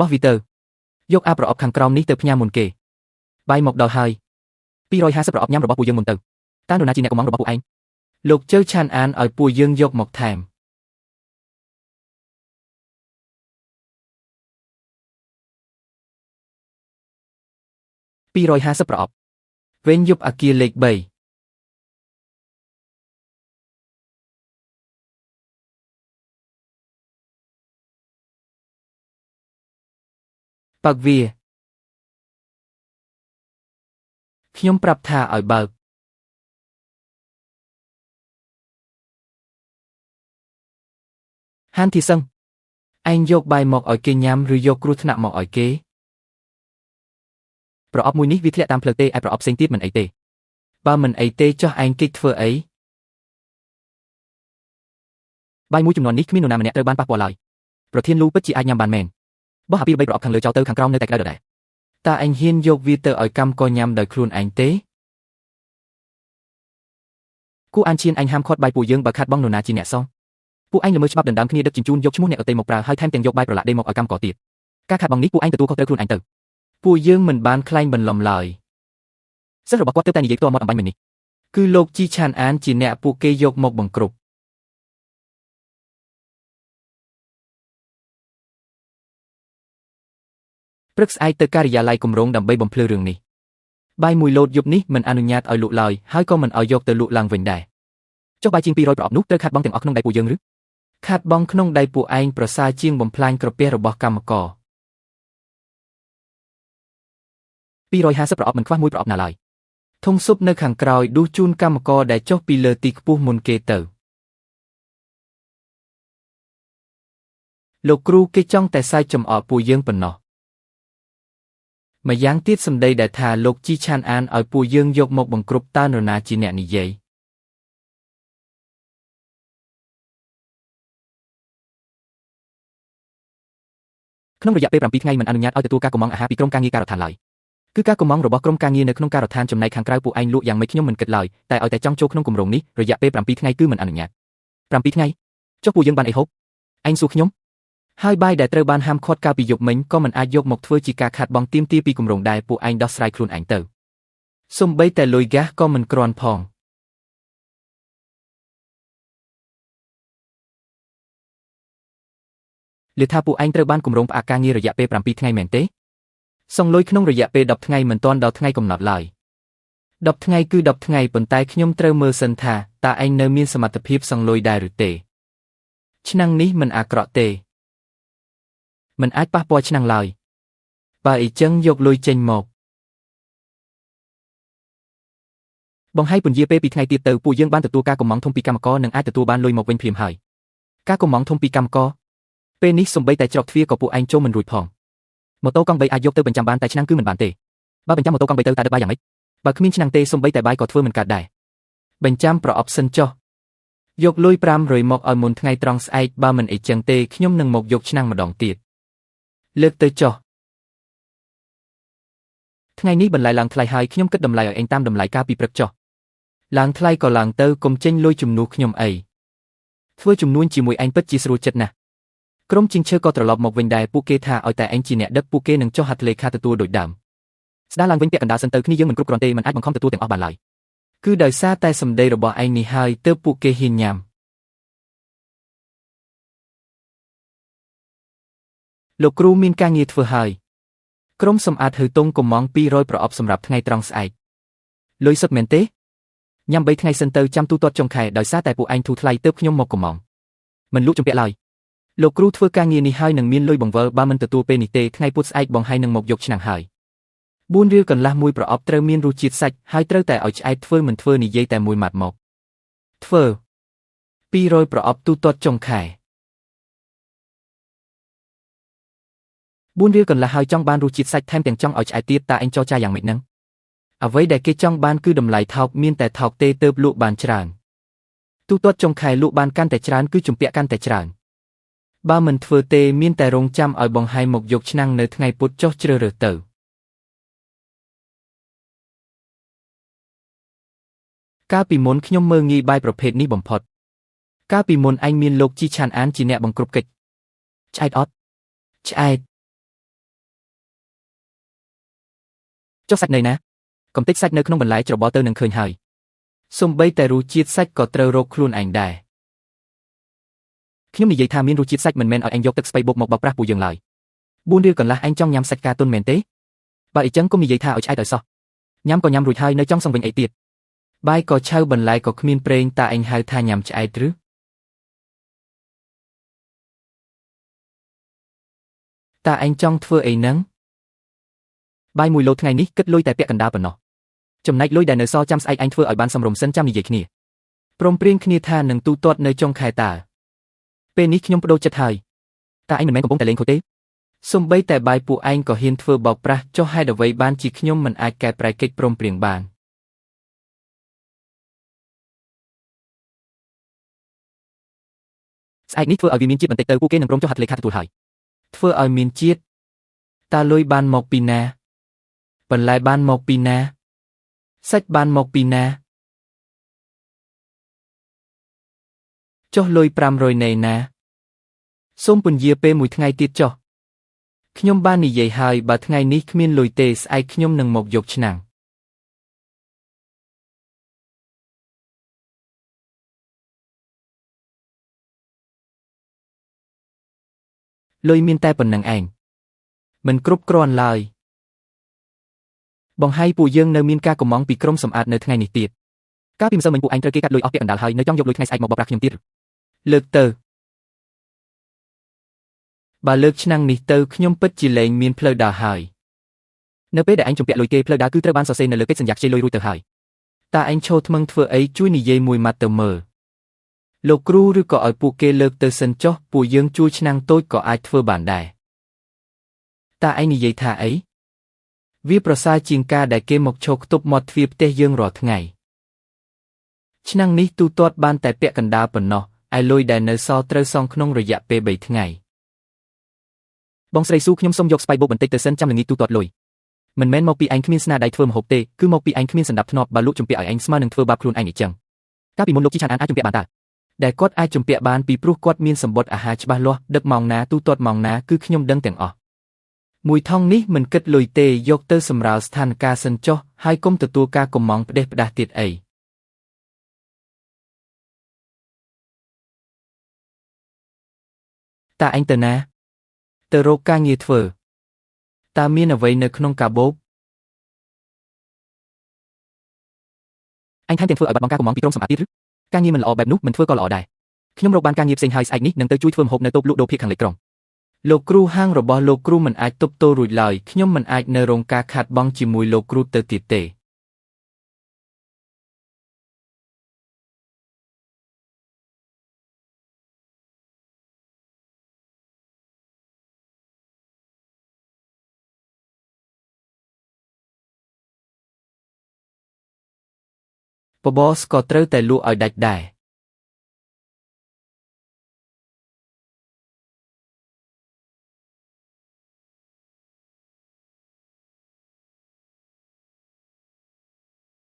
បោះវាទៅយកអាប្រអប់ខាងក្រោមនេះទៅផ្ញើមុនគេបាយមកដល់ហើយ250ប្រអប់ញ៉ាំរបស់ពួកយើងមុនទៅតើនរណាជាអ្នកកុម្ម៉ង់របស់ពួកឯងលោកជើឆានអានឲ្យពួកយើងយកមកថែម250ប្រអប់វេនយប់អាគារលេខ3បើកវាខ្ញុំប្រាប់ថាឲ្យបើកហានធីសឹងឯងយកបាយមកឲ្យគេញ៉ាំឬយកគ្រោះថ្នាក់មកឲ្យគេប្រអប់មួយនេះវាធ្លាក់តាមផ្លូវទេឯប្រអប់ផ្សេងទៀតមិនអីទេបើមិនអីទេចុះឯងគេចធ្វើអីបាយមួយចំនួននេះគ្មាននរណាម្នាក់ត្រូវបានប៉ះពាល់ឡើយប្រធានលូពិតជាអាចញ៉ាំបានមែនបោះអាពី3ប្រអប់ខាងលើចោលទៅខាងក្រោមនៅតែក្តៅដដែលតើឯងហ៊ានយកវាទៅឲ្យកម្មករញ៉ាំដោយខ្លួនឯងទេគូអានឈៀនឯងហាមឃាត់បាយពួកយើងបើខាត់បងនរណាជាអ្នកសងពួកឯងល្មើសច្បាប់ដណ្ដើមគ្នាដឹកជញ្ជូនយកឈ្មោះអ្នកដទៃមកប្រើហើយថែមទាំងយកបាយប្រឡាក់ដេកមកឲ្យកម្មករទៀតការខាត់បងនេះពួកឯងទទួលខុសត្រូវខ្លួនឯងទៅពួកយើងមិនបានក្លែងបន្លំឡើយសិស្សរបស់គាត់ទើបតែនិយាយផ្ទាល់មាត់អំបញ្ញមិញនេះគឺលោកជីឆានអានជាអ្នកពួកគេយកមកបង្ក្រប់ព្រឹកស្អែកទៅការិយាល័យគម្រោងដើម្បីបំភ្លឺរឿងនេះបាយមួយលូតយប់នេះមិនអនុញ្ញាតឲ្យលក់ឡើយហើយក៏មិនឲ្យយកទៅលក់ឡើងវិញដែរចុះបាយជាង200ប្រអប់នោះត្រូវខាត់បងទាំងអស់ក្នុងដៃពួកយើងឬខាត់បងក្នុងដៃពួកឯងប្រសើរជាងបំផ្លាញក្រពះរបស់កម្មករ250ប្រអប់មិនខ្វះមួយប្រអប់ណាឡើយធុងស៊ុបនៅខាងក្រោយដួសជូនកម្មករដែលចុះពីលើទីខ្ពស់មុនគេទៅលោកគ្រូគេចង់តែសើចចំអកពួកយើងប៉ុណ្ណោះម្យ៉ាងទៀតសម្ដីដែលថាលោកជីឆានអានឲ្យពួកយើងយកមកបង្ក្រប់តើនរណាជាអ្នកនិយាយក្នុងរយៈពេល7ថ្ងៃមិនអនុញ្ញាតឲ្យទទួលការកម្មង់អាហារពីក្រុមការងារការដ្ឋានឡើយគឺការកម្មង់របស់ក្រុមការងារនៅក្នុងការដ្ឋានចំណែកខាងក្រៅពួកឯងលក់យ៉ាងម៉េចខ្ញុំមិនគិតឡើយតែឲ្យតែចង់ចូលក្នុងគម្រោងនេះរយៈពេល7ថ្ងៃគឺមិនអនុញ្ញាត7ថ្ងៃចុះពួកយើងបានអីហូបឯងសួរខ្ញុំហើយបាយដែលត្រូវបានហាមឃាត់កាលពីយប់មិញក៏មិនអាចយកមកធ្វើជាការខាត់បងទាមទារពីគម្រោងដែរពួកឯងដោះស្រាយខ្លួនឯងទៅសូម្បីតែលុយហ្គាសក៏មិនគ្រាន់ផងលឺថាពួកឯងត្រូវបានគម្រោងផ្អាកការងាររយៈពេល7ថ្ងៃមែនទេសងលុយក្នុងរយៈពេល10ថ្ងៃមិនទាន់ដល់ថ្ងៃកំណត់ឡើយ10ថ្ងៃគឺ10ថ្ងៃប៉ុន្តែខ្ញុំត្រូវមើលសិនថាតើឯងនៅមានសមត្ថភាពសងលុយដែរឬទេឆ្នាំងនេះមិនអាក្រក់ទេមិនអាចប៉ះពាល់ឆ្នាំងឡើយបើអីចឹងយកលុយចេញមកបង្ហាយពន្យាពេល2ថ្ងៃទៀតទៅពួកយើងបានទទួលការកម្មង់ធំពីកម្មករនិងអាចទទួលបានលុយមកវិញភ្លាមហើយការកម្មង់ធំពីកម្មករពេលនេះសំបីតែច្រកទ្វារក៏ពួកឯងចូលមិនរួចផងម៉ូតូកង់3អាចយកទៅបញ្ចាំបានតែឆ្នាំងគឺមិនបានទេបើបញ្ចាំម៉ូតូកង់3ទៅតើដឹកបាយយ៉ាងម៉េចបើគ្មានឆ្នាំងទេសំបីតែបាយក៏ធ្វើមិនកើតដែរបញ្ចាំប្រអប់សិនចុះយកលុយ500មកឲ្យមុនថ្ងៃត្រង់ស្អែកបើមិនអីចឹងទេខ្ញុំនឹងមកយកឆ្នាំងម្ដងទៀតលើកទៅចុះថ្ងៃនេះបន្លែឡើងថ្លៃហើយខ្ញុំគិតតម្លៃឲ្យឯងតាមតម្លៃកាលពីព្រឹកចុះឡើងថ្លៃក៏ឡើងទៅកុំចេញលុយជំនួសខ្ញុំអីធ្វើជំនួញជាមួយឯងពិតជាស្រួលចិត្តណាស់ក្រុមជាងឈើក៏ត្រឡប់មកវិញដែរពួកគេថាឲ្យតែឯងជាអ្នកដឹកពួកគេនឹងចុះហត្ថលេខាទទួលដូចដើមស្ដារឡើងវិញពាក់កណ្ដាលសិនទៅគ្នាយើងមិនគ្រប់គ្រាន់ទេមិនអាចបង្ខំទទួលទាំងអស់បានឡើយគឺដោយសារតែសម្ដីរបស់ឯងនេះហើយទើបពួកគេហ៊ានញ៉ាំលោកគ្រូមានការងារធ្វើហើយក្រុមសម្អាតហឺតុងកម្មង់200ប្រអប់សម្រាប់ថ្ងៃត្រង់ស្អែកលុយសុទ្ធមែនទេញ៉ាំ3ថ្ងៃសិនទៅចាំទូទាត់ចុងខែដោយសារតែពួកឯងធូរថ្លៃទើបខ្ញុំមកកម្មង់មិនលក់ជំពាក់ឡើយលោកគ្រូធ្វើការងារនេះហើយនឹងមានលុយបង្វិលបើមិនទទួលពេលនេះទេថ្ងៃពុធស្អែកបងហើយនឹងមកយកឆ្នាំងហើយ4រៀលកន្លះមួយប្រអប់ត្រូវមានរសជាតិសាច់ហើយត្រូវតែឲ្យឆ្អែតធ្វើមិនធ្វើនិយាយតែមួយម៉ាត់មកធ្វើ200ប្រអប់ទូទាត់ចុងខែ4រៀលកន្លះហើយចង់បានរសជាតិសាច់ថែមទាំងចង់ឲ្យឆ្អែតទៀតតើឯងចរចាយ៉ាងម៉េចហ្នឹងអ្វីដែលគេចង់បានគឺតម្លៃថោកមានតែថោកទេទើបលក់បានច្រើនទូទាត់ចុងខែលក់បានកាន់តែច្រើនគឺជំពាក់កាន់តែច្រើនបើមិនធ្វើទេមានតែរងចាំឲ្យបងហើយមកយកឆ្នាំងនៅថ្ងៃពុធចុះជ្រើសរើសទៅកាលពីមុនខ្ញុំមើលងាយបាយប្រភេទនេះបំផុតកាលពីមុនឯងមានលោកជីឆានអានជាអ្នកបង្ក្រប់កិច្ចឆ្អែតអត់ឆ្អែត ចុះសាច់នៅណាកំតិចសាច់នៅក្នុងបន្លែច្របល់ទៅនឹងឃើញហើយសូម្បីតែរសជាតិសាច់ក៏ត្រូវរកខ្លួនឯងដែរខ្ញុំនិយាយថាមានរសជាតិសាច់មិនមែនឲ្យឯងយកទឹកស្ពៃបុកមកបោកប្រាស់ពូយើងឡើយ4 រៀលកន្លះឯងចង់ញ៉ាំសាច់ការទុនមែនទេបើអីចឹងកុំនិយាយថាឲ្យឆ្អែតឲ្យសោះញ៉ាំក៏ញ៉ាំរួចហើយនៅចង់សងវិញអីទៀតបាយក៏ឆៅបន្លែក៏គ្មានប្រេងតាឯងហៅថាញ៉ាំឆ្អែតឬតាឯងចង់ធ្វើអីហ្នឹងបាយ1 ឡូថ្ងៃនេះគិតលុយតែពាក់កណ្ដាលប៉ុណ្ណោះចំណែកលុយដែលនៅសល់ចាំស្អែកឯងធ្វើឲ្យបានសមរម្យសិនចាំនិយាយគ្នាព្រមព្រៀងគ្នាថានឹងទូទាត់នៅចុងខែតើពេលនេះខ្ញុំបដូរចិត្តហើយតាឯងមិនមែនកំពុងតែលេងខូចទេសូម្បីតែបាយពួកឯងក៏ហ៊ានធ្វើបោកប្រាស់ចុះហេតុអ្វីបានជាខ្ញុំមិនអាចកែប្រែកិច្ចព្រមព្រៀងបានស្អែកនេះធ្វើឲ្យវាមានជាតិបន្តិចទៅពួកគេនឹងព្រមចុះហត្ថលេខាទទួលហើយធ្វើឲ្យមានជាតិតើលុយបានមកពីណាបន្លែបានមកពីណាសាច់បានមកពីណាចុះលុយ500នៃណាសូមពន្យាពេល1ថ្ងៃទៀតចុះខ្ញុំបាននិយាយហើយបើថ្ងៃនេះគ្មានលុយទេស្អែកខ្ញុំនឹងមកយកឆ្នាំងលុយមានតែប៉ុណ្្នឹងឯងមិនគ្រប់គ្រាន់ឡើយបង្ហាយពួកយើងនៅមានការកំងពីក្រុមសម្អាតនៅថ្ងៃនេះទៀតកាលពីម្សិលមិញពួកឯងត្រូវគេកាត់លុយអស់ពាក់កណ្ដាលហើយនៅចង់យកលុយថ្ងៃស្អែកមកបោកប្រាស់ខ្ញុំទៀតលើកទៅបើលើកឆ្នាំងនេះទៅខ្ញុំពិតជាលែងមានផ្លូវដើរហើយនៅពេលដែលឯងជំពាក់លុយគេផ្លូវដើរគឺត្រូវបានសរសេរនៅលើកិច្ចសន្យាខ្ចីលុយរួចទៅហើយតើឯងឈរថ្មឹងធ្វើអីជួយនិយាយមួយម៉ាត់ទៅមើលលោកគ្រូឬក៏ឲ្យពួកគេលើកទៅសិនចុះពួកយើងជួយឆ្នាំងតូចក៏អាចធ្វើបានដែរតើឯងនិយាយថាអីវាប្រសើរជាងការដែលគេមកឈរខ្ទប់មាត់ទ្វារផ្ទះយើងរាល់ថ្ងៃឆ្នាំងនេះទូទាត់បានតែពាក់កណ្ដាលប៉ុណ្ណោះឯលុយដែលនៅសល់ត្រូវសងក្នុងរយៈពេល3ថ្ងៃបងស្រីស៊ូខ្ញុំសុំយកស្បៃបុកបន្តិចទៅសិនចាំល្ងាចទូទាត់លុយមិនមែនមកពីឯងគ្មានស្នាដៃធ្វើម្ហូបទេគឺមកពីឯងគ្មានសណ្ដាប់ធ្នាប់បើលោកជំពាក់ឲ្យឯងស្មើនឹងធ្វើបាបខ្លួនឯងអញ្ចឹងកាលពីមុនលោកជីឆានអានអាចជំពាក់បានតើដែលគាត់អាចជំពាក់បានពីព្រោះគាត់មានសម្បត្តិអាហារច្បាស់លាស់ដឹកម៉ោងណាទូទាត់ម៉ោងណាគឺខ្ញុំដឹងទាំងអស់មួយថងនេះមិនគិតលុយទេយកទៅសម្រាលស្ថានភាពសិនចុះហើយកុំទទួលការកំងផ្ដេសផ្ដាស់ទៀតអីតើឯងទៅណាទៅរកការងារធ្វើតើមានអ្វីនៅក្នុងកាបូបអញថែមទាំងធ្វើឲ្យបាត់បង់ការកំងពីក្រុមសម្អាតទៀតឬការងារមិនល្អបែបនោះមិនធ្វើក៏ល្អដែរខ្ញុំរកបានការងារផ្សេងហើយស្អែកនេះនឹងទៅជួយធ្វើម្ហូបនៅតូបលក់ដូរភាគខាងលិចក្រុងលោកគ្រូហាងរបស់លោកគ្រូមិនអាចទប់ទល់រួចឡើយខ្ញុំមិនអាចនៅរងការខាតបង់ជាមួយលោកគ្រូទៅទៀតទេបបរស្ក៏ត្រូវតែលក់ឲ្យដាច់ដែរ